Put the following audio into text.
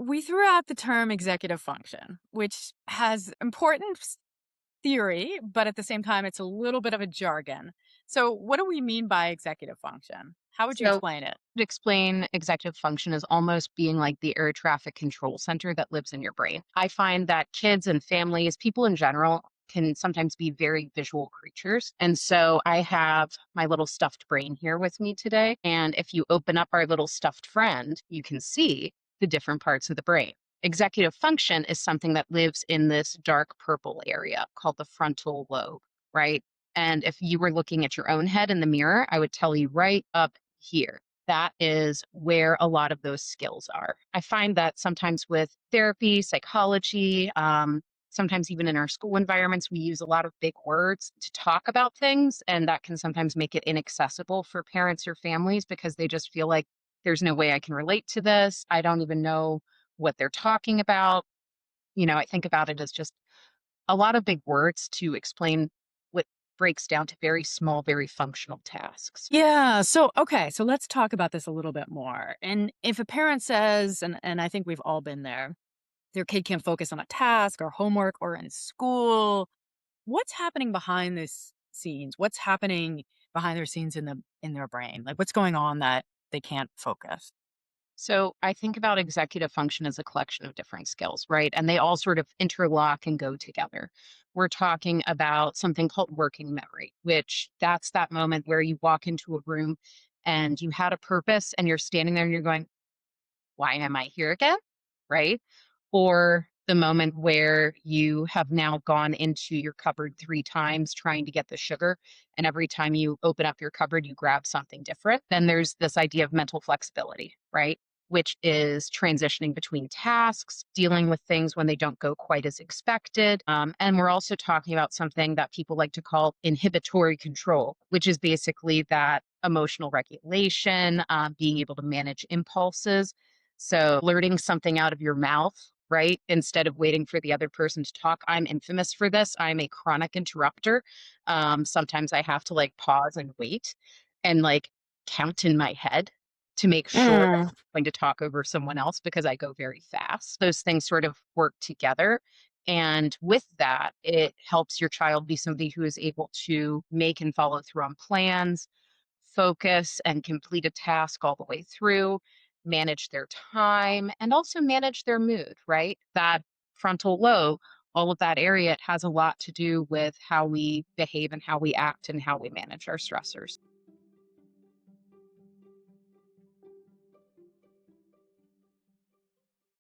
we threw out the term executive function, which has important theory, but at the same time, it's a little bit of a jargon. So, what do we mean by executive function? How would you So, explain it? to explain executive function is almost being like the air traffic control center that lives in your brain. I find that kids and families, people in general, can sometimes be very visual creatures. And so I have my little stuffed brain here with me today. And if you open up our little stuffed friend, you can see the different parts of the brain. Executive function is something that lives in this dark purple area called the frontal lobe, right? And if you were looking at your own head in the mirror, I would tell you right up here. That is where a lot of those skills are. I find that sometimes with therapy, psychology, sometimes even in our school environments, we use a lot of big words to talk about things. And that can sometimes make it inaccessible for parents or families because they just feel like there's no way I can relate to this. I don't even know what they're talking about. I think about it as just a lot of big words to explain what breaks down to very small, very functional tasks. Yeah. So, okay. So, let's talk about this a little bit more. And if a parent says, and I think we've all been there, their kid can't focus on a task or homework or in school, what's happening behind this scenes? What's happening behind their scenes in their brain? Like, what's going on that they can't focus? So I think about executive function as a collection of different skills, right? And they all sort of interlock and go together. We're talking about something called working memory, which that's that moment where you walk into a room and you had a purpose and you're standing there and you're going, why am I here again? Right? Or the moment where you have now gone into your cupboard 3 times trying to get the sugar. And every time you open up your cupboard, you grab something different. Then there's this idea of mental flexibility, right? Which is transitioning between tasks, dealing with things when they don't go quite as expected. And we're also talking about something that people like to call inhibitory control, which is basically that emotional regulation, being able to manage impulses, so blurting something out of your mouth, right? Instead of waiting for the other person to talk. I'm infamous for this. I'm a chronic interrupter. Sometimes I have to like pause and wait and like count in my head to make sure that Mm. I'm going to talk over someone else because I go very fast. Those things sort of work together. And with that, it helps your child be somebody who is able to make and follow through on plans, focus and complete a task all the way through, manage their time, and also manage their mood, right? That frontal lobe, all of that area, it has a lot to do with how we behave and how we act and how we manage our stressors.